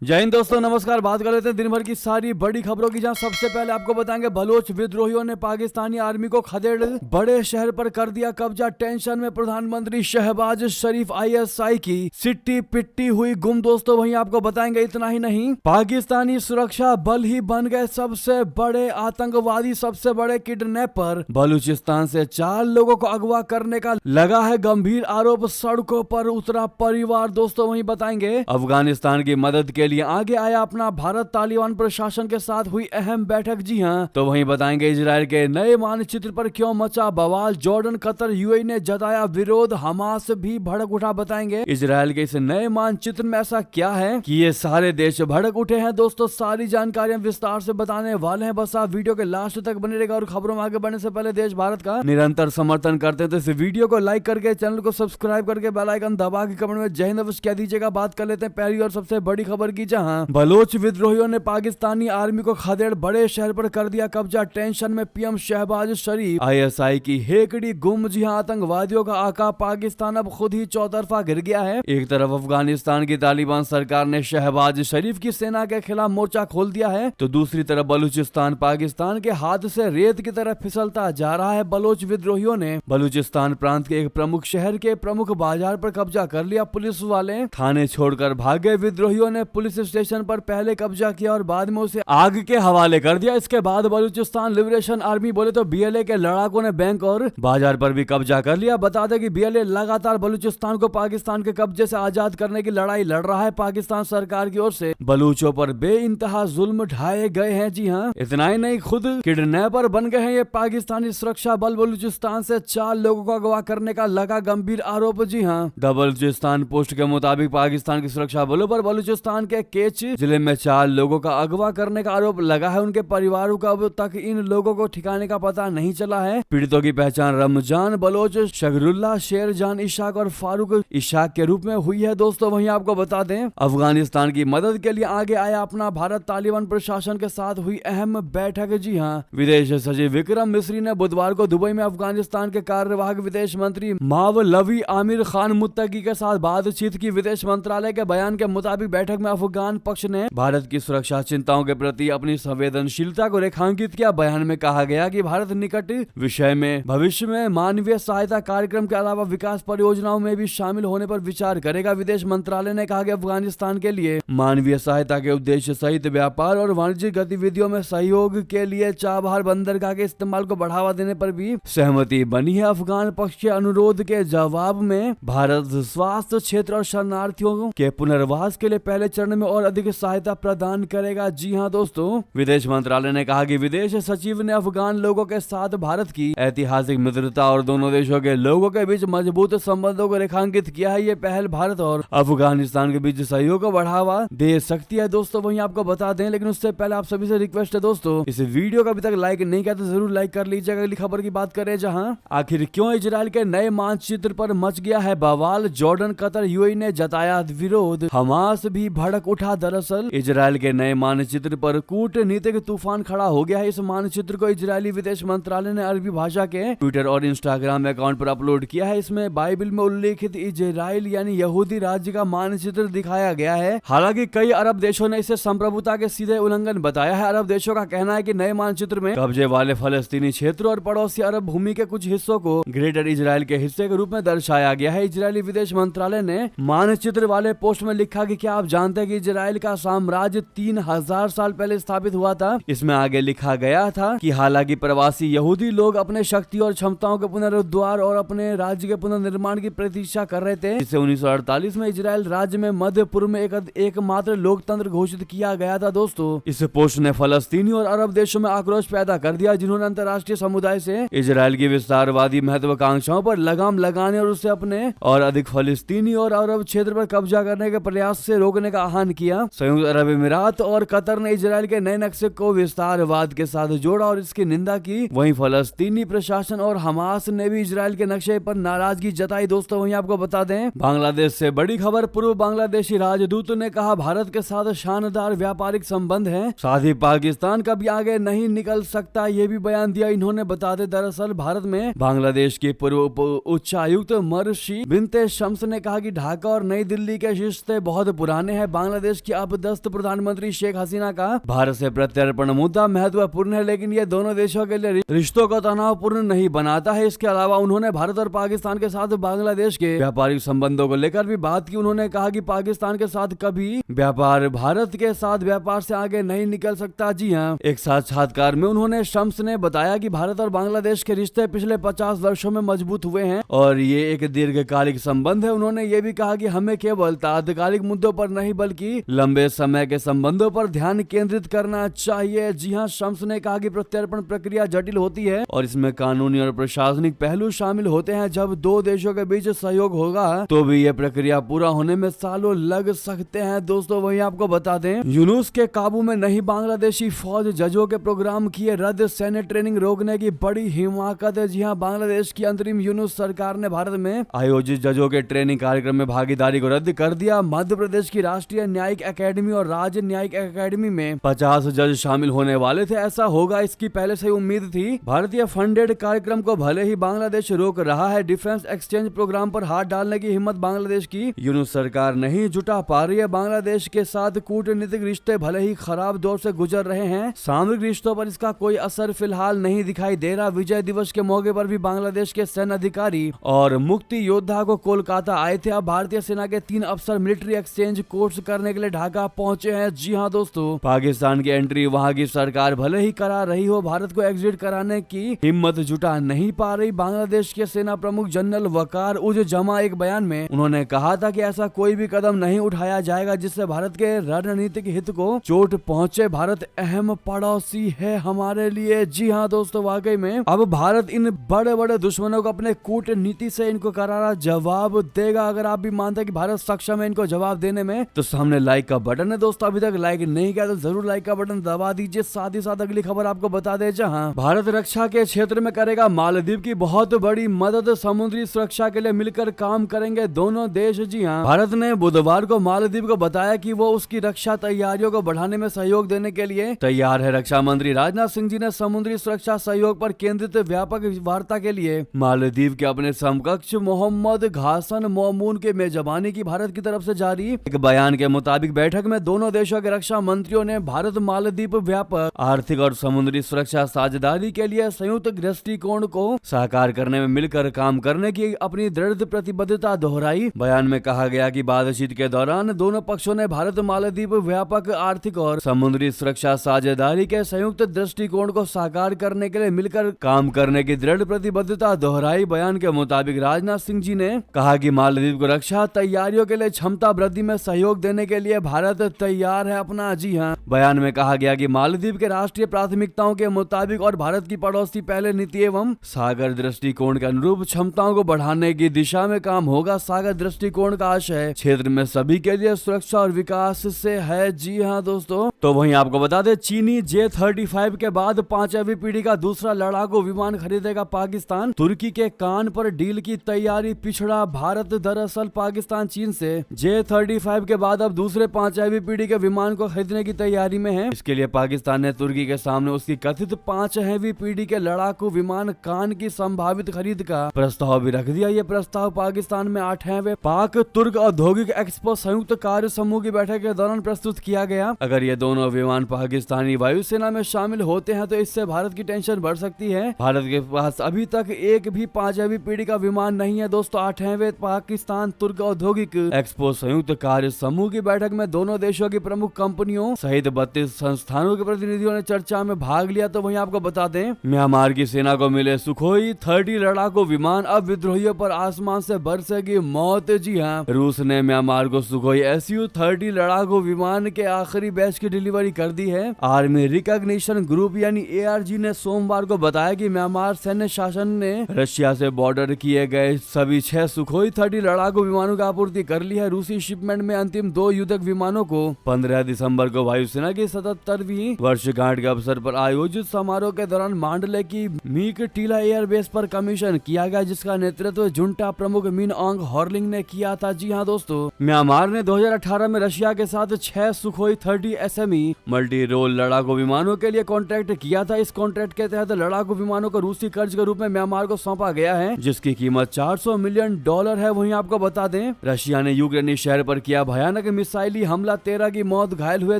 जय हिंद दोस्तों, नमस्कार। बात कर लेते हैं दिन भर की सारी बड़ी खबरों की, जहां सबसे पहले आपको बताएंगे बलोच विद्रोहियों ने पाकिस्तानी आर्मी को खदेड़ बड़े शहर पर कर दिया कब्जा। टेंशन में प्रधानमंत्री शहबाज शरीफ, आईएसआई की सिट्टी पिट्टी हुई गुम। दोस्तों वहीं आपको बताएंगे इतना ही नहीं, पाकिस्तानी सुरक्षा बल ही बन गए सबसे बड़े आतंकवादी, सबसे बड़े किडनैपर। बलूचिस्तान से 4 लोगों को अगवा करने का लगा है गंभीर आरोप, सड़कों पर उतरा परिवार। दोस्तों वहीं बताएंगे अफगानिस्तान की मदद के लिए आगे आया अपना भारत। तालिबान प्रशासन के साथ हुई अहम बैठक। जी हां, तो वहीं बताएंगे इजराइल के नए मानचित्र पर क्यों मचा बवाल। जॉर्डन, कतर, यूएई ने जताया विरोध, हमास भी भड़क उठा। बताएंगे इजराइल के इस नए मानचित्र में ऐसा क्या है कि ये सारे देश भड़क उठे हैं। दोस्तों सारी जानकारियां विस्तार से बताने वाले हैं, बस आप वीडियो के लास्ट तक बने रहेगा। और खबरों में आगे बढ़ने से पहले देश भारत का निरंतर समर्थन करते हैं तो इस वीडियो को लाइक करके, चैनल को सब्सक्राइब करके, बेल आइकन दबा के कमेंट में जय हिंद अवश्य कह दीजिएगा। बात कर लेते हैं पहली और सबसे बड़ी खबर की, जहां बलोच विद्रोहियों ने पाकिस्तानी आर्मी को खदेड़ बड़े शहर पर कर दिया कब्जा। टेंशन में पीएम शहबाज शरीफ, आईएसआई की हेकड़ी गुम। जी हां, आतंकवादियों का आका पाकिस्तान अब खुद ही चौतरफा गिर गया है। एक तरफ अफगानिस्तान की तालिबान सरकार ने शहबाज शरीफ की सेना के खिलाफ मोर्चा खोल दिया है, तो दूसरी तरफ बलूचिस्तान पाकिस्तान के हाथ से रेत की तरफ फिसलता जा रहा है। बलोच विद्रोहियों ने बलूचिस्तान प्रांत के एक प्रमुख शहर के प्रमुख बाजार पर कब्जा कर लिया। पुलिस वाले थाने छोड़कर भागे। विद्रोहियों ने पुलिस स्टेशन पर पहले कब्जा किया और बाद में उसे आग के हवाले कर दिया। इसके बाद बलूचिस्तान लिबरेशन आर्मी बोले तो बीएलए के लड़ाकों ने बैंक और बाजार पर भी कब्जा कर लिया। बता दें कि बीएलए लगातार बलूचिस्तान को पाकिस्तान के कब्जे से आजाद करने की लड़ाई लड़ रहा है। पाकिस्तान सरकार की ओर से बलूचों पर बेइंतहा जुल्म ढाए गए हैं। जी हाँ, इतना ही नहीं, खुद किडनैपर बन गए हैं ये पाकिस्तानी सुरक्षा बल। बलूचिस्तान से 4 लोगों को अगवा करने का लगा गंभीर आरोप। जी हाँ, द बलूचिस्तान पोस्ट के मुताबिक पाकिस्तान की सुरक्षा बलों पर बलूचिस्तान के केच जिले में 4 लोगों का अगवा करने का आरोप लगा है। उनके परिवारों का अब तक इन लोगों को ठिकाने का पता नहीं चला है। पीड़ितों की पहचान रमजान बलोच, शगरुल्ला, शेरजान इशाक और फारूक इशाक के रूप में हुई है। दोस्तों वहीं आपको बता दें, अफगानिस्तान की मदद के लिए आगे आया अपना भारत। तालिबान प्रशासन के साथ हुई अहम बैठक। जी हाँ, विदेश सचिव विक्रम मिस्री ने बुधवार को दुबई में अफगानिस्तान के कार्यवाहक विदेश मंत्री मावलवी आमिर खान मुत्तकी के साथ बातचीत की। विदेश मंत्रालय के बयान के मुताबिक बैठक में अफगान पक्ष ने भारत की सुरक्षा चिंताओं के प्रति अपनी संवेदनशीलता को रेखांकित किया। बयान में कहा गया कि भारत निकट विषय में भविष्य में मानवीय सहायता कार्यक्रम के अलावा विकास परियोजनाओं में भी शामिल होने पर विचार करेगा। विदेश मंत्रालय ने कहा कि अफगानिस्तान के लिए मानवीय सहायता के उद्देश्य सहित व्यापार और वाणिज्यिक गतिविधियों में सहयोग के लिए चाबहार बंदरगाह के इस्तेमाल को बढ़ावा देने पर भी सहमति बनी है। अफगान पक्ष के अनुरोध के जवाब में भारत स्वास्थ्य क्षेत्र और शरणार्थियों के पुनर्वास के लिए पहले चरण में और अधिक सहायता प्रदान करेगा। जी हां दोस्तों, विदेश मंत्रालय ने कहा कि विदेश सचिव ने अफगान लोगों के साथ भारत की ऐतिहासिक मित्रता और दोनों देशों के लोगों के बीच मजबूत संबंधों को रेखांकित किया है। ये पहल भारत और अफगानिस्तान के बीच सहयोग को बढ़ावा दे सकती है। दोस्तों वहीं आपको बता दें, लेकिन उससे पहले आप सभी से रिक्वेस्ट है दोस्तों, इस वीडियो को अभी तक लाइक नहीं किया तो जरूर लाइक कर लीजिएगा। अगली खबर की बात करें, जहां आखिर क्यों इजराइल के नए मानचित्र पर मच गया है बवाल। जॉर्डन, कतर, यूएई ने जताया विरोध, हमास भी भड़क उठा। दरअसल इजराइल के नए मानचित्र पर कूटनीतिक तूफान खड़ा हो गया है। इस मानचित्र को इजरायली विदेश मंत्रालय ने अरबी भाषा के ट्विटर और इंस्टाग्राम अकाउंट पर अपलोड किया है। इसमें बाइबल में उल्लेखित इजराइल यानी यहूदी राज्य का मानचित्र दिखाया गया है। हालांकि कई अरब देशों ने इसे संप्रभुता के सीधे उल्लंघन बताया है। अरब देशों का कहना है कि नए मानचित्र में कब्जे वाले फलस्तीनी क्षेत्रों और पड़ोसी अरब भूमि के कुछ हिस्सों को ग्रेटर इजराइल के हिस्से के रूप में दर्शाया गया है। इजरायली विदेश मंत्रालय ने मानचित्र वाले पोस्ट में लिखा कि क्या आप जानते हैं कि इजराइल का साम्राज्य 3000 साल पहले स्थापित हुआ था। इसमें आगे लिखा गया था कि हालांकि प्रवासी यहूदी लोग अपने शक्ति और क्षमताओं के पुनरुद्धार और अपने राज्य के पुनर्निर्माण की प्रतीक्षा कर रहे थे, जिसे 1948 में इजराइल राज्य में मध्य पूर्व में एकमात्र लोकतंत्र घोषित किया गया था। दोस्तों इस पोस्ट ने फलस्तीनी और अरब देशों में आक्रोश पैदा कर दिया, जिन्होंने अंतर्राष्ट्रीय समुदाय से इजराइल की विस्तारवादी महत्वाकांक्षाओं पर लगाम लगाने और उसे अपने और अधिक फलस्तीनी और अरब क्षेत्र पर कब्जा करने के प्रयास से रोकने का आह्वान किया। संयुक्त अरब अमीरात और कतर ने इजराइल के नए नक्शे को विस्तारवाद के साथ जोड़ा और इसकी निंदा की। वहीं फलस्तीनी प्रशासन और हमास ने भी इजराइल के नक्शे पर नाराजगी जताई। दोस्तों वहीं आपको बता दें, बांग्लादेश से बड़ी खबर, पूर्व बांग्लादेशी राजदूत ने कहा भारत के साथ शानदार व्यापारिक संबंध है, साथ ही पाकिस्तान कभी आगे नहीं निकल सकता, ये भी बयान दिया इन्होंने। बता दें, दरअसल भारत में बांग्लादेश की पूर्व उच्चायुक्त मर्शी बिनते शम्स ने कहा कि ढाका और नई दिल्ली के रिश्ते बहुत पुराने हैं। बांग्लादेश बांग्लादेश की अपदस्थ प्रधानमंत्री शेख हसीना का भारत से प्रत्यर्पण मुद्दा महत्वपूर्ण है, लेकिन ये दोनों देशों के लिए रिश्तों को तनावपूर्ण नहीं बनाता है। इसके अलावा उन्होंने भारत और पाकिस्तान के साथ बांग्लादेश के व्यापारिक संबंधों को लेकर भी बात की। उन्होंने कहा कि पाकिस्तान के साथ कभी व्यापार भारत के साथ व्यापार से आगे नहीं निकल सकता। जी हाँ, एक साक्षात्कार में उन्होंने शम्स ने बताया कि भारत और बांग्लादेश के रिश्ते पिछले 50 वर्षों में मजबूत हुए हैं और ये एक दीर्घकालिक संबंध है। उन्होंने ये भी कहा कि हमें केवल तात्कालिक मुद्दों पर नहीं बल्कि लंबे समय के संबंधों पर ध्यान केंद्रित करना चाहिए। जी हाँ, शम्स ने कहा कि प्रत्यर्पण प्रक्रिया जटिल होती है और इसमें कानूनी और प्रशासनिक पहलू शामिल होते हैं। जब दो देशों के बीच सहयोग होगा तो भी ये प्रक्रिया पूरा होने में सालों लग सकते हैं। दोस्तों वही आपको बता दें, यूनुस के काबू में नहीं, बांग्लादेशी फौज जजों के प्रोग्राम किए रद्द, सेनेट ट्रेनिंग रोकने की बड़ी हिमाकत है। जी हाँ, बांग्लादेश की अंतरिम यूनुस सरकार ने भारत में आयोजित जजों के ट्रेनिंग कार्यक्रम में भागीदारी को रद्द कर दिया। मध्य प्रदेश की राष्ट्रीय न्यायिक अकेडमी और राज्य न्यायिक अकेडमी में 50 जज शामिल होने वाले थे। ऐसा होगा इसकी पहले से उम्मीद थी। भारतीय फंडेड कार्यक्रम को भले ही बांग्लादेश रोक रहा है, डिफेंस एक्सचेंज प्रोग्राम पर हाथ डालने की हिम्मत बांग्लादेश की यूनुस सरकार नहीं जुटा पा रही है। बांग्लादेश के साथ कूटनीतिक रिश्ते भले ही खराब दौर से गुजर रहे हैं, सामरिक रिश्तों पर इसका कोई असर फिलहाल नहीं दिखाई दे रहा। विजय दिवस के मौके पर भी बांग्लादेश के सैन्य अधिकारी और मुक्ति योद्धा को कोलकाता आए थे। अब भारतीय सेना के 3 अफसर मिलिट्री एक्सचेंज कोर्स करने के लिए ढाका पहुंचे हैं। जी हाँ दोस्तों, पाकिस्तान की एंट्री वहां की सरकार भले ही करा रही हो, भारत को एग्जिट कराने की हिम्मत जुटा नहीं पा रही। बांग्लादेश के सेना प्रमुख जनरल वकार उज जमा एक बयान में उन्होंने कहा था कि ऐसा कोई भी कदम नहीं उठाया जाएगा जिससे भारत के रणनीतिक हित को चोट पहुंचे। भारत अहम पड़ोसी है हमारे लिए। जी हाँ दोस्तों, वाकई में अब भारत इन बड़े बड़े दुश्मनों को अपने कूटनीति से इनको करारा जवाब देगा। अगर आप भी मानते हैं कि भारत सक्षम है इनको जवाब देने में, तो सामने लाइक का बटन है। दोस्तों अभी तक लाइक नहीं किया तो जरूर लाइक का बटन दबा दीजिए। साथ ही साथ अगली खबर आपको बता दे, जहां भारत रक्षा के क्षेत्र में करेगा मालदीव की बहुत बड़ी मदद, समुद्री सुरक्षा के लिए मिलकर काम करेंगे दोनों देश। जी हाँ, भारत ने बुधवार को मालदीव को बताया कि वो उसकी रक्षा तैयारियों को बढ़ाने में सहयोग देने के लिए तैयार है। रक्षा मंत्री राजनाथ सिंह जी ने समुद्री सुरक्षा सहयोग पर केंद्रित व्यापक वार्ता के लिए मालदीव के अपने समकक्ष मोहम्मद घासन मोमून के मेजबानी की भारत की तरफ से जारी एक बयान के मुताबिक बैठक में दोनों देशों के रक्षा मंत्रियों ने भारत मालदीव व्यापक आर्थिक और समुद्री सुरक्षा साझेदारी के लिए संयुक्त दृष्टिकोण को साकार करने में मिलकर काम करने की अपनी दृढ़ प्रतिबद्धता दोहराई। बयान में कहा गया कि बातचीत के दौरान दोनों पक्षों ने भारत मालदीव व्यापक आर्थिक और समुद्री सुरक्षा साझेदारी के संयुक्त दृष्टिकोण को साकार करने के लिए मिलकर काम करने की दृढ़ प्रतिबद्धता दोहराई। बयान के मुताबिक राजनाथ सिंह जी ने कहा कि मालदीव को रक्षा तैयारियों के लिए क्षमता वृद्धि में सहयोग देने के लिए भारत तैयार है अपना। जी हाँ, बयान में कहा गया कि मालदीव के राष्ट्रीय प्राथमिकताओं के मुताबिक और भारत की पड़ोसी पहले नीति एवं सागर दृष्टिकोण के अनुरूप क्षमताओं को बढ़ाने की दिशा में काम होगा। सागर दृष्टिकोण का आशय क्षेत्र में सभी के लिए सुरक्षा और विकास से है। जी हाँ दोस्तों, तो वहीं आपको बता दें, चीनी J-35 के बाद 5वीं पीढ़ी का दूसरा लड़ाकू विमान खरीदेगा पाकिस्तान। तुर्की के कान पर डील की तैयारी पिछड़ा भारत। दरअसल पाकिस्तान चीन से J-35 के बाद अब दूसरे 5वीं पीढ़ी के विमान को खरीदने की तैयारी में है। इसके लिए पाकिस्तान ने तुर्की के सामने उसकी कथित 5वीं पीढ़ी के लड़ाकू विमान कान की संभावित खरीद का प्रस्ताव भी रख दिया। ये प्रस्ताव पाकिस्तान में 8वें पाक तुर्क औद्योगिक एक्सपो संयुक्त कार्य समूह की बैठक के दौरान प्रस्तुत किया गया। अगर ये दोनों विमान पाकिस्तानी वायुसेना में शामिल होते हैं तो इससे भारत की टेंशन बढ़ सकती है। भारत के पास अभी तक एक भी 5वीं पीढ़ी का विमान नहीं है। दोस्तों 8वें पाकिस्तान तुर्क औद्योगिक एक्सपो संयुक्त कार्य समूह की बैठक में दोनों देशों की प्रमुख कंपनियों सहित 32 संस्थानों के प्रतिनिधियों ने चर्चा में भाग लिया। तो वहीं आपको बता दें, म्यांमार की सेना को मिले सुखोई 30 लड़ाकू विमान, अब विद्रोहियों पर आसमान से बरसेगी मौत। जी हाँ, रूस ने म्यांमार को सुखोई Su-30 लड़ाकू विमान के आखिरी बैच की डिलीवरी कर दी है। आर्मी रिकॉग्निशन ग्रुप यानी ARG ने सोमवार को बताया कि म्यांमार सैन्य शासन ने रशिया से बॉर्डर किए गए सभी 6 सुखोई 30 लड़ाकू विमानों की आपूर्ति कर ली है। रूसी शिपमेंट में अंतिम 2 युद्धक विमानों को 15 दिसंबर को वायुसेना की 77वीं वर्षगांठ के अवसर पर आयोजित समारोह के दौरान मांडले की मीक टीला एयरबेस पर कमीशन किया गया, जिसका नेतृत्व जुंटा प्रमुख मिन ऑन्ग हॉर्लिंग ने किया था। जी हाँ दोस्तों, म्यांमार ने 2018 में रशिया के साथ 6 सुखोई 30 SME मल्टी रोल लड़ाकू विमानों के लिए कॉन्ट्रैक्ट किया था। इस कॉन्ट्रैक्ट के तहत लड़ाकू विमानों को रूसी कर्ज के रूप में म्यांमार को सौंपा गया है, जिसकी कीमत $400 मिलियन है। वहीं आपको बता दें, रशिया ने यूक्रेनी शहर पर किया भयानक मिसाइली हमला, 13 की मौत, घायल हुए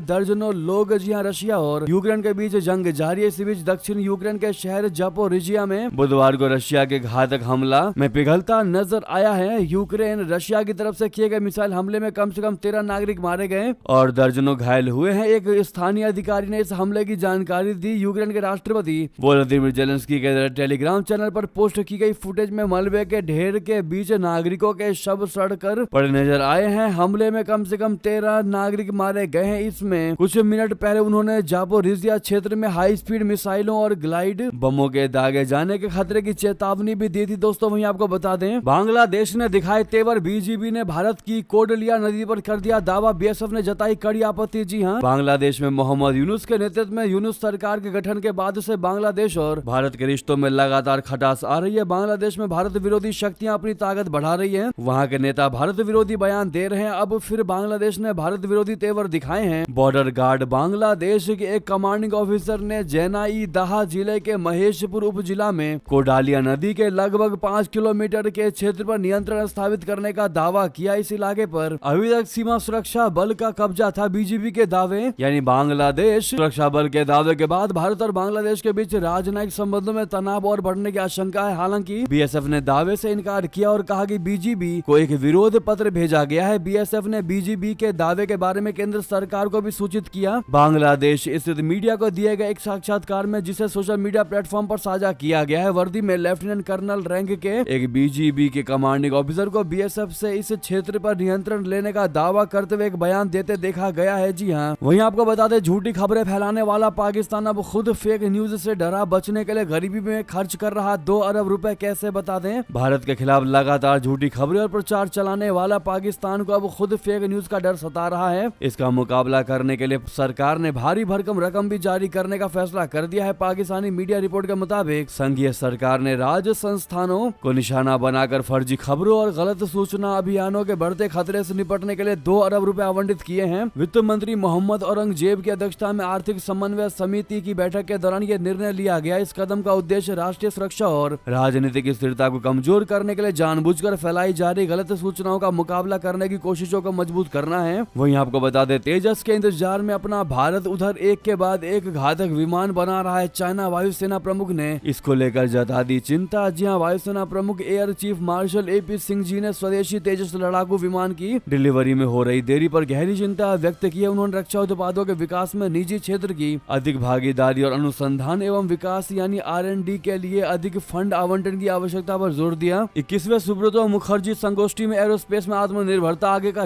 दर्जनों लोग। जी हाँ, रशिया और यूक्रेन के बीच जंग जारी है। इसी बीच दक्षिण यूक्रेन के शहर जापोरिजिया में बुधवार को रशिया के घातक हमला में पिघलता नजर आया है। यूक्रेन रशिया की तरफ से किए गए मिसाइल हमले में कम से कम 13 नागरिक मारे गए और दर्जनों घायल हुए हैं। एक स्थानीय अधिकारी ने इस हमले की जानकारी दी। यूक्रेन के राष्ट्रपति वोलोदिमीर जेलेंस्की के टेलीग्राम चैनल पर पोस्ट की गई फुटेज में मलबे के ढेर के बीच नागरिकों के शव सड़कर पड़े नजर आए हैं। हमले में कम से कम 13 नागरिक मारे गए हैं। इसमें कुछ मिनट पहले उन्होंने जापोरिजिया क्षेत्र में हाई स्पीड मिसाइलों और ग्लाइड बमों के दागे जाने के खतरे की चेतावनी भी दी थी। दोस्तों वहीं आपको बता दें, बांग्लादेश ने दिखाए तेवर, बीजीबी ने भारत की कोडलिया नदी पर कर दिया दावा, बीएसएफ ने जताई कड़ी आपत्ति। जी हां, बांग्लादेश में मोहम्मद यूनुस के नेतृत्व में यूनुस सरकार के गठन के बाद से बांग्लादेश और भारत के रिश्तों में लगातार खटास आ रही है। बांग्लादेश में भारत विरोधी शक्तियां अपनी ताकत बढ़ा रही हैं। वहां के नेता भारत विरोधी बयान दे रहे हैं। अब फिर बांग्लादेश ने भारत विरोधी तेवर दिखाए हैं। बॉर्डर गार्ड बांग्लादेश के एक कमांडिंग ऑफिसर ने जैनाई दाहा जिले के महेशपुर उप जिला में कोडालिया नदी के लगभग 5 किलोमीटर के क्षेत्र पर नियंत्रण स्थापित करने का दावा किया। इस इलाके पर अभी तक सीमा सुरक्षा बल का कब्जा था। बीजीबी के दावे यानी बांग्लादेश सुरक्षा बल के दावे के बाद भारत और बांग्लादेश के बीच राजनयिक संबंधों में तनाव और बढ़ने की आशंका है। हालांकि बीएसएफ ने दावे से इनकार किया और कहा कि बीजीबी को एक विरोध पत्र भेजा गया है। बीएसएफ ने बीजीबी के दावे के बारे में केंद्र सरकार को भी सूचित किया। बांग्लादेश स्थित मीडिया को दिए गए एक साक्षात्कार में, जिसे सोशल मीडिया प्लेटफॉर्म पर साझा किया गया है, वर्दी में लेफ्टिनेंट कर्नल रैंक के एक बीजीबी के कमांडिंग ऑफिसर को बीएसएफ से इस क्षेत्र पर नियंत्रण लेने का दावा करते हुए एक बयान देते देखा गया है। जी हाँ, वहीं आपको बता दें, झूठी खबरें फैलाने वाला पाकिस्तान अब खुद फेक न्यूज से डरा बचने के लिए गरीबी में खर्च कर रहा 2 अरब रुपए। कैसे बता दें, भारत के खिलाफ लगातार झूठी खबरें और प्रचार चलाने वाला पाकिस्तान को अब खुद फेक न्यूज का डर सता रहा है। इसका मुकाबला करने के लिए सरकार ने भारी भरकम रकम भी जारी करने का फैसला कर दिया है। पाकिस्तानी मीडिया रिपोर्ट के मुताबिक संघीय सरकार ने राज्य संस्थानों को निशाना बनाकर फर्जी खबरों और गलत सूचना अभियानों के बढ़ते खतरे से निपटने के लिए 2 अरब रुपए आवंटित किए हैं। वित्त मंत्री मोहम्मद औरंगजेब की अध्यक्षता में आर्थिक समन्वय समिति की बैठक के दौरान यह निर्णय लिया गया। इस कदम का उद्देश्य राष्ट्रीय सुरक्षा और राजनीतिक स्थिरता को कमजोर करने के लिए जानबूझकर फैलाई जा रही गलत सूचनाओं का मुकाबला करने की कोशिशों को मजबूत करना है। वहीं आपको बता दें, तेजस के इंतजार में अपना भारत उधर एक के बाद एक घातक विमान बना रहा है। चाइना वायुसेना प्रमुख ने इसको लेकर जता दी चिंता। जी हां, वायुसेना प्रमुख air chief marshal AP Singh ji ने स्वदेशी तेजस लड़ाकू विमान की डिलीवरी में हो रही देरी पर गहरी चिंता व्यक्त की है। उन्होंने रक्षा उत्पादों के विकास में निजी क्षेत्र की अधिक भागीदारी और अनुसंधान एवं विकास यानी R&D के लिए अधिक फंड आवंटन की आवश्यकता पर जोर दिया। 21वें सुब्रतो मुखर्जी संगोष्ठी में एरोस्पेस में आत्मनिर्भरता आगे का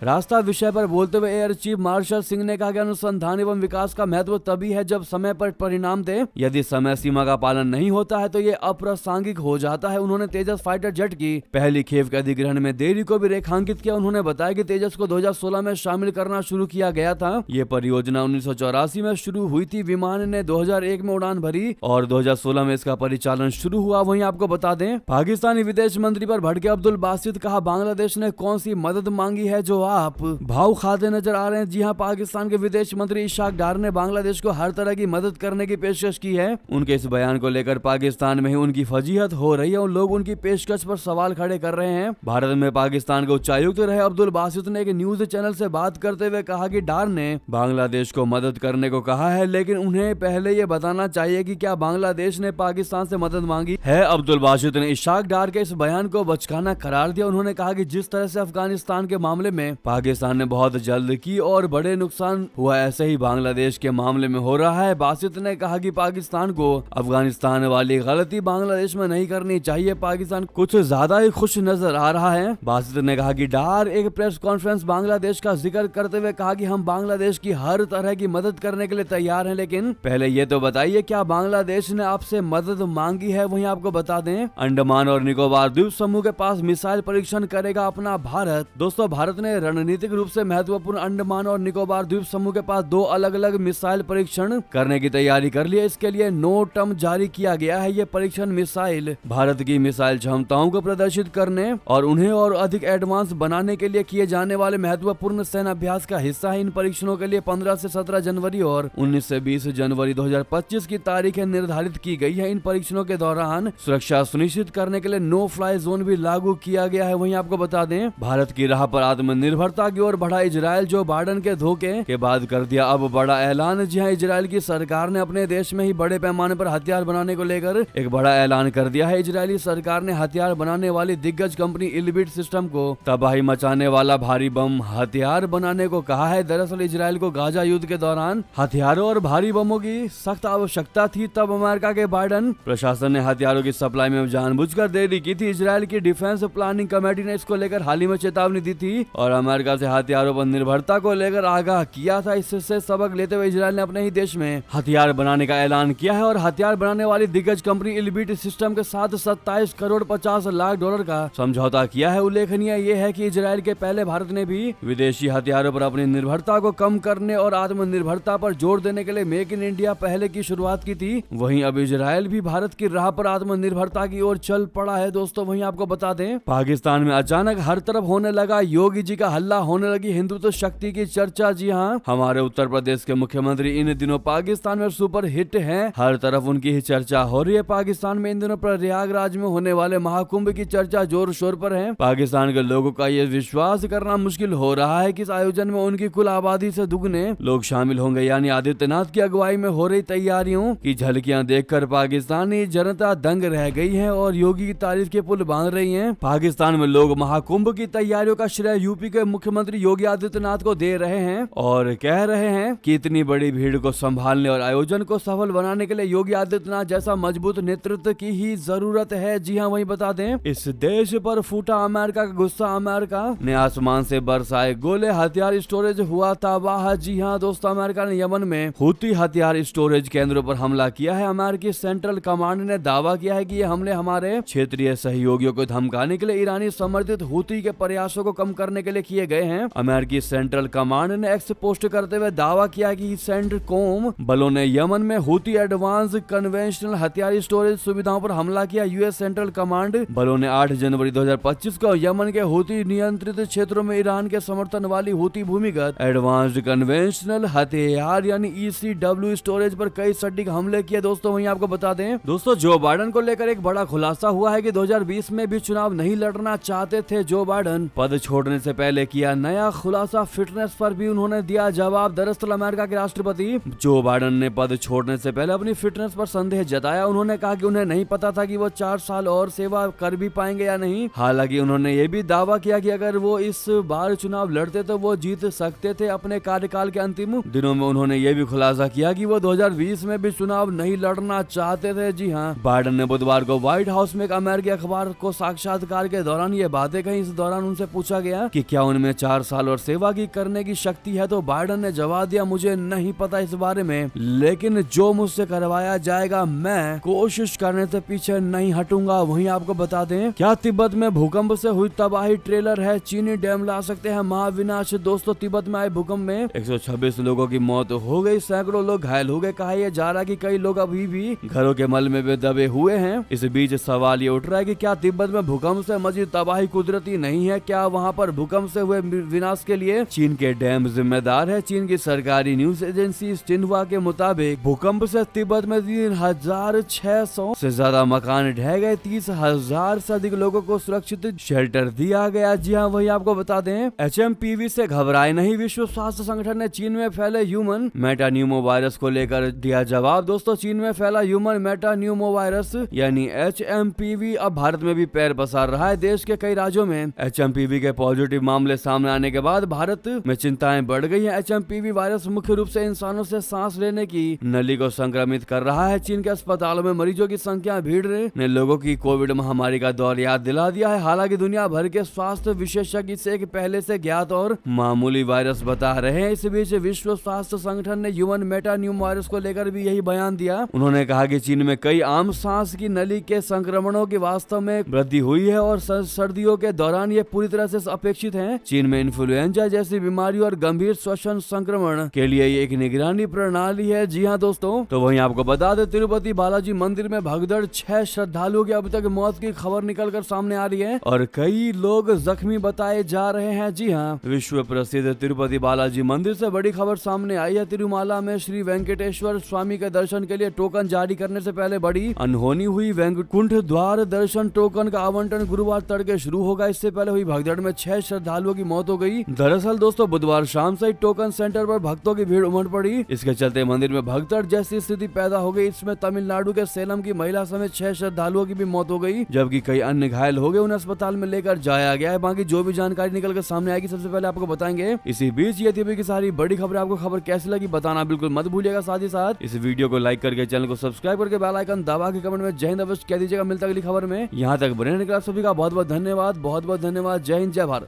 रास्ता विषय पर बोलते हुए एयर चीफ मार्शल सिंह ने कहा कि अनुसंधान एवं विकास का महत्व तभी है जब समय पर परिणाम दे। यदि समय सीमा का पालन नहीं होता है तो ये अप्रासंगिक हो जाता है। उन्होंने तेजस फाइटर जेट की पहली खेप के अधिग्रहण में देरी को भी रेखांकित किया। उन्होंने बताया कि तेजस को 2016 में शामिल करना शुरू किया गया था। ये परियोजना 1984 में शुरू हुई थी। विमान ने 2001 में उड़ान भरी और 2016 में इसका परिचालन शुरू हुआ। वहीं आपको बता दें, पाकिस्तानी विदेश मंत्री पर भड़के अब्दुल बासित, कहा बांग्लादेश ने कौन सी मदद मांगी है जो आप भाव खाते नजर आ रहे हैं। जी हां, पाकिस्तान के विदेश मंत्री इशाक डार ने बांग्लादेश को हर तरह की मदद करने की पेशकश की है। उनके इस बयान को लेकर पाकिस्तान में ही उनकी फजीहत हो रही है और लोग उनकी पेशकश पर सवाल खड़े कर रहे हैं। भारत में पाकिस्तान के उच्चायुक्त रहे अब्दुल बासित ने एक न्यूज चैनल से बात करते हुए कहा कि डार ने बांग्लादेश को मदद करने को कहा है, लेकिन उन्हें पहले ये बताना चाहिए कि क्या बांग्लादेश ने पाकिस्तान से मदद मांगी है। अब्दुल बासित ने इशाक डार के इस बयान को बचकाना करार दिया। उन्होंने कहा कि जिस तरह से अफगानिस्तान के मामले में पाकिस्तान ने बहुत जल्द की और बड़े नुकसान हुआ, ऐसे ही बांग्लादेश के मामले में हो रहा है। बासित ने कहा कि पाकिस्तान को अफगानिस्तान वाली गलती बांग्लादेश में नहीं करनी चाहिए। पाकिस्तान कुछ ज्यादा ही खुश नजर आ रहा है। बासित ने कहा कि डार एक प्रेस कॉन्फ्रेंस बांग्लादेश का जिक्र करते हुए कहा कि हम बांग्लादेश की हर तरह की मदद करने के लिए तैयार हैं, लेकिन पहले ये तो बताइए क्या बांग्लादेश ने आपसे मदद मांगी है। वहीं आपको बता दें, अंडमान और निकोबार द्वीप समूह के पास मिसाइल परीक्षण करेगा अपना भारत। दोस्तों, भारत ने रणनीतिक रूप से महत्वपूर्ण अंडमान और निकोबार द्वीप समूह के पास 2 अलग अलग मिसाइल परीक्षण करने की तैयारी कर ली है। इसके लिए नोटम जारी किया गया है। ये परीक्षण मिसाइल भारत की मिसाइल क्षमताओं को प्रदर्शित करने और उन्हें और अधिक एडवांस बनाने के लिए किए जाने वाले महत्वपूर्ण सैन्य अभ्यास का हिस्सा है। इन परीक्षणों के लिए 15 से 17 जनवरी और 19 से 20 जनवरी 2025 की तारीखें निर्धारित की गई है। इन परीक्षणों के दौरान सुरक्षा सुनिश्चित करने के लिए नो फ्लाई जोन भी लागू किया गया है। वहीं आपको बता दें, भारत की राह पर आत्मनिर्भर आत्मनिर्भरता की ओर बढ़ा इजराइल। जो बाइडेन के धोखे के बाद कर दिया अब बड़ा ऐलान। जी हाँ, इजराइल की सरकार ने अपने देश में ही बड़े पैमाने पर हथियार बनाने को लेकर एक बड़ा ऐलान कर दिया है। इजरायली सरकार ने हथियार बनाने वाली दिग्गज कंपनी इल्बिट सिस्टम को तबाही मचाने वाला भारी बम हथियार बनाने को कहा है। दरअसल इजराइल को गाजा युद्ध के दौरान हथियारों और भारी बमों की सख्त आवश्यकता थी, तब अमेरिका के बाइडेन प्रशासन ने हथियारों की सप्लाई में जानबूझकर देरी की थी। इजराइल की डिफेंस प्लानिंग कमेटी ने इसको लेकर हाल ही में चेतावनी दी थी और अमेरिका से हथियारों पर निर्भरता को लेकर आगाह किया था। इससे सबक लेते हुए इजराइल ने अपने ही देश में हथियार बनाने का ऐलान किया है और हथियार बनाने वाली दिग्गज कंपनी इल्बिट सिस्टम के साथ 27 करोड़ 50 लाख डॉलर का समझौता किया है। उल्लेखनीय ये है कि इजराइल के पहले भारत ने भी विदेशी हथियारों पर अपनी निर्भरता को कम करने और आत्मनिर्भरता पर जोर देने के लिए मेक इन इंडिया पहले की शुरुआत की थी। वहीं अब इजराइल भी भारत की राह पर आत्मनिर्भरता की ओर चल पड़ा है। दोस्तों वहीं आपको बता दें, पाकिस्तान में अचानक हर तरफ होने लगा योगी जी का हल्ला, होने लगी हिंदुत्व शक्ति की चर्चा। जी हाँ, हमारे उत्तर प्रदेश के मुख्यमंत्री इन दिनों पाकिस्तान में सुपर हिट हैं, हर तरफ उनकी ही चर्चा हो रही है। पाकिस्तान में इन दिनों प्रयागराज में होने वाले महाकुंभ की चर्चा जोर शोर पर है। पाकिस्तान के लोगों का ये विश्वास करना मुश्किल हो रहा है कि इस आयोजन में उनकी कुल आबादी से दुगने लोग शामिल होंगे। यानी आदित्यनाथ की अगुवाई में हो रही तैयारियों की झलकियां देखकर पाकिस्तानी जनता दंग रह गई है और योगी की तारीफ के पुल बांध रही है। पाकिस्तान में लोग महाकुंभ की तैयारियों का श्रेय यूपी के मुख्यमंत्री योगी आदित्यनाथ को दे रहे हैं और कह रहे हैं कि इतनी बड़ी भीड़ को संभालने और आयोजन को सफल बनाने के लिए योगी आदित्यनाथ जैसा मजबूत नेतृत्व की ही जरूरत है। जी हाँ, वहीं बता दें, इस देश पर फूटा अमेरिका का गुस्सा, अमेरिका ने आसमान से बरसाए गोले, हथियार स्टोरेज हुआ तबाह। जी हाँ दोस्तों, अमेरिका ने यमन में हूती हथियार स्टोरेज केंद्रों पर हमला किया है। अमेरिकी सेंट्रल कमांड ने दावा किया है कि ये हमले हमारे क्षेत्रीय सहयोगियों को धमकाने के लिए ईरानी समर्थित हूती के प्रयासों को कम करने के लिए किए गए हैं। अमेरिकी सेंट्रल कमांड ने एक्स पोस्ट करते हुए दावा किया कि सेंट्रकॉम बलों ने यमन में हूती एडवांस कन्वेंशनल हथियार स्टोरेज सुविधाओं पर हमला किया। यूएस सेंट्रल कमांड बलों ने 8 जनवरी 2025 को यमन के हूती नियंत्रित क्षेत्रों में ईरान के समर्थन वाली हूती भूमिगत एडवांस्ड कन्वेंशनल हथियार यानी ECW स्टोरेज पर कई सटीक हमले किए। दोस्तों वहीं आपको बता दें, दोस्तों जो बाइडेन को लेकर एक बड़ा खुलासा हुआ है कि 2020 में भी चुनाव नहीं लड़ना चाहते थे जो बाइडेन। पद छोड़ने से पहले किया नया खुलासा, फिटनेस पर भी उन्होंने दिया जवाब। दरअसल अमेरिका के राष्ट्रपति जो बाइडेन ने पद छोड़ने से पहले अपनी फिटनेस पर संदेह जताया। उन्होंने कहा कि उन्हें नहीं पता था कि वो 4 साल और सेवा कर भी पाएंगे या नहीं। हालांकि उन्होंने ये भी दावा किया कि अगर वो इस बार चुनाव लड़ते तो वो जीत सकते थे। अपने कार्यकाल के अंतिम दिनों में उन्होंने ये भी खुलासा किया कि वो 2020 में भी चुनाव नहीं लड़ना चाहते थे। जी हाँ, बाइडेन ने बुधवार को व्हाइट हाउस में एक अमेरिकी अखबार को साक्षात्कार के दौरान ये बातें कही। इस दौरान उनसे पूछा गया कि क्या उनमें 4 साल और सेवा की करने की शक्ति है, तो बाइडेन ने जवाब दिया, मुझे नहीं पता इस बारे में, लेकिन जो मुझसे करवाया जाएगा मैं कोशिश करने से पीछे नहीं हटूंगा। वहीं आपको बता दें, क्या तिब्बत में भूकंप से हुई तबाही ट्रेलर है, चीनी डैम ला सकते हैं महाविनाश। दोस्तों तिब्बत में आए भूकंप में 126 लोगों की मौत हो गई, सैकड़ों लोग घायल हो गए। कहा यह जा रहा है कि कई लोग अभी भी घरों के मलबे में दबे हुए हैं। इस बीच सवाल ये उठ रहा है कि क्या तिब्बत में भूकंप से मजीद तबाही कुदरती नहीं है, क्या वहाँ पर भूकंप से हुए विनाश के लिए चीन के डैम जिम्मेदार है। चीन की सरकारी न्यूज एजेंसी सिन्हुआ के मुताबिक भूकंप से तिब्बत में 3600 से ज्यादा मकान ढह गए, 30,000 से अधिक लोगों को सुरक्षित शेल्टर दिया गया। जी हाँ, वही आपको बता दें, HMPV से घबराए नहीं, विश्व स्वास्थ्य संगठन ने चीन में फैले ह्यूमन मेटान्यूमो वायरस को लेकर दिया जवाब। दोस्तों चीन में फैला ह्यूमन मेटान्यूमो वायरस यानी HMPV अब भारत में भी पैर पसार रहा है। देश के कई राज्यों में HMPV के पॉजिटिव मामले सामने आने के बाद भारत में चिंताएं बढ़ गई हैं। HMPV वायरस मुख्य रूप से इंसानों से सांस लेने की नली को संक्रमित कर रहा है। चीन के अस्पतालों में मरीजों की संख्या भीड़ ने लोगों की कोविड महामारी का दौर याद दिला दिया है। हालांकि दुनिया भर के स्वास्थ्य विशेषज्ञ इसे एक पहले से ज्ञात और मामूली वायरस बता रहे हैं। इस बीच विश्व स्वास्थ्य संगठन ने ह्यूमन मेटान्यूमो वायरस को लेकर भी यही बयान दिया। उन्होंने कहा कि चीन में कई आम सांस की नली के संक्रमणों की वास्तव में वृद्धि हुई है और सर्दियों के दौरान ये पूरी तरह से अपेक्षित है। चीन में इन्फ्लुएंजा जैसी बीमारी और गंभीर श्वसन संक्रमण के लिए ये एक निगरानी प्रणाली है। जी हाँ दोस्तों, तो वहीं आपको बता दें, तिरुपति बालाजी मंदिर में भगदड़, 6 श्रद्धालुओं की अब तक मौत की खबर निकलकर सामने आ रही है और कई लोग जख्मी बताए जा रहे हैं। जी हाँ, विश्व प्रसिद्ध तिरुपति बालाजी मंदिर से बड़ी खबर सामने आई है। तिरुमाला में श्री वेंकटेश्वर स्वामी के दर्शन के लिए टोकन जारी करने से पहले बड़ी अनहोनी हुई। वैकुंठ द्वार दर्शन टोकन का आवंटन गुरुवार तड़के शुरू होगा। इससे पहले हुई भगदड़ में 6 श्रद्धालुओं की मौत हो गई। दरअसल दोस्तों बुधवार शाम से टोकन सेंटर पर भक्तों की भीड़ उमड़ पड़ी। इसके चलते मंदिर में भगदड़ जैसी स्थिति पैदा हो गई। इसमें तमिलनाडु के सेलम की महिला समेत 6 श्रद्धालुओं की भी मौत हो गई, जबकि कई अन्य घायल हो गए। उन्हें अस्पताल में लेकर जाया गया है। बाकी जो भी जानकारी निकल कर सामने आएगी सबसे पहले आपको बताएंगे। इसी बीच ये थी अभी की सारी बड़ी खबर। आपको खबर कैसी लगी बताना बिल्कुल मत भूलिएगा। साथ ही साथ इस वीडियो को लाइक करके चैनल को सब्सक्राइब करके बेल आइकन दबा के कमेंट में जय हिंद अवश्य कह दीजिएगा। मिलता अगली खबर में। यहाँ तक बने रहने के लिए आप सभी का बहुत बहुत धन्यवाद। जय हिंद, जय भारत।